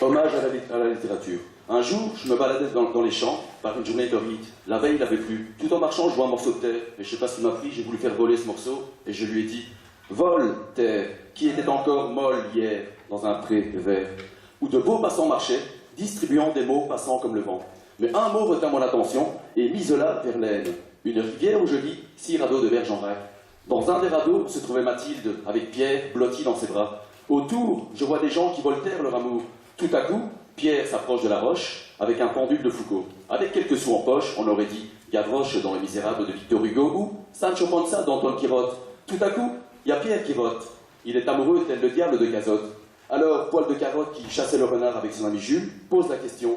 Hommage à la littérature. Un jour, je me baladais dans les champs, par une journée torride. La veille, il avait plu. Tout en marchant, je vois un morceau de terre. Et je sais pas ce qui m'a pris, j'ai voulu faire voler ce morceau. Et je lui ai dit, vole, terre, qui était encore molle hier, dans un pré vert, où de beaux passants marchaient, distribuant des mots passant comme le vent. Mais un mot retint mon attention, et mise là vers l'Aisne. Une rivière où je lis 6 radeaux de Bergerac. Dans un des radeaux se trouvait Mathilde, avec Pierre blotti dans ses bras. Autour, je vois des gens qui voltairent leur amour. Tout à coup, Pierre s'approche de la roche, avec un pendule de Foucault. Avec quelques sous en poche, on aurait dit Gavroche dans Les Misérables de Victor Hugo ou Sancho Panza dans Don Quirote. Tout à coup, il y a Pierre qui vote. Il est amoureux tel le diable de Cazotte. Alors, Poil de Carotte, qui chassait le renard avec son ami Jules, pose la question.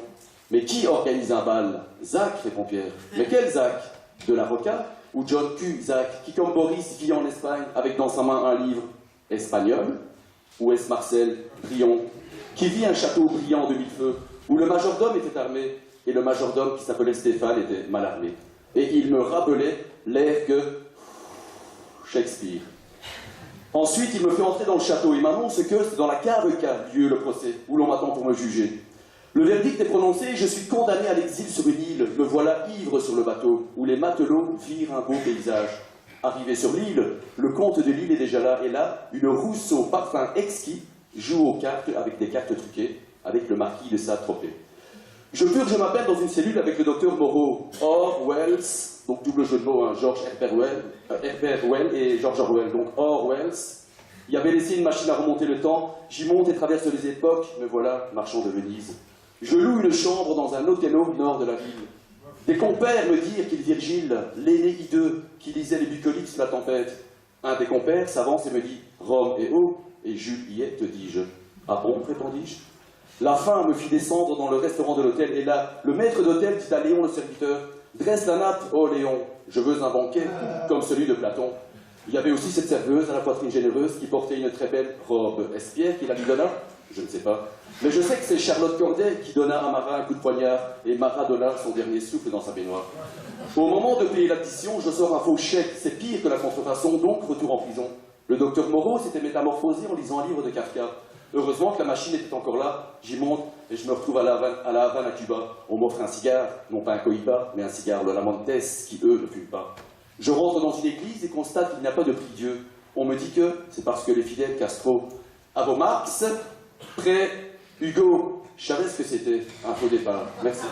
Mais qui organise un bal? Zach, répond Pierre. Mais quel Zach? De l'avocat? Ou John Q. Zach, qui comme Boris vit en Espagne, avec dans sa main un livre espagnol? Ou est-ce Marcel Brion, qui vit un château brillant de mille feux, où le majordome était armé, et le majordome qui s'appelait Stéphane était mal armé. Et il me rappelait l'air que Shakespeare. Ensuite, il me fait entrer dans le château et m'annonce que c'est dans la cave qu'a lieu le procès, où l'on m'attend pour me juger. Le verdict est prononcé et je suis condamné à l'exil sur une île. Me voilà ivre sur le bateau, où les matelots virent un beau paysage. Arrivé sur l'île, le comte de l'île est déjà là, et là, une Rousseau parfum exquis joue aux cartes avec des cartes truquées, avec le marquis de Saint-Tropez. Je purge je m'appelle dans une cellule avec le docteur Moreau, Orwells, donc double jeu de mots, hein, George Herbert Wells et George Orwell, donc Orwells. Il avait laissé une machine à remonter le temps, j'y monte et traverse les époques, me voilà, marchand de Venise. Je loue une chambre dans un hôtel au nord de la ville. Des compères me dirent qu'il Virgile, l'aîné hideux, qui lisait les bucoliques sous la tempête. Un des compères s'avance et me dit « Rome est haut ». Et Jules y est, te dis-je. Ah bon, répondis-je. La faim me fit descendre dans le restaurant de l'hôtel, et là, le maître d'hôtel dit à Léon le serviteur, dresse la nappe, oh Léon, je veux un banquet, comme celui de Platon. Il y avait aussi cette serveuse à la poitrine généreuse qui portait une très belle robe. Est-ce Pierre qui la lui donna? Je ne sais pas. Mais je sais que c'est Charlotte Corday qui donna à Marat un coup de poignard, et Marat donna son dernier souffle dans sa baignoire. Au moment de payer l'addition, je sors un faux chèque, c'est pire que la contrefaçon, donc retour en prison. Le docteur Moreau s'était métamorphosé en lisant un livre de Kafka. Heureusement que la machine était encore là, j'y monte et je me retrouve à la Havane à Cuba. On m'offre un cigare, non pas un cohiba, mais un cigare de la Montes, qui eux ne fument pas. Je rentre dans une église et constate qu'il n'y a pas de prie-dieu. On me dit que c'est parce que les fidèles Castro. À vos Marx, prêt, Hugo, je savais ce que c'était, un faux départ. Merci.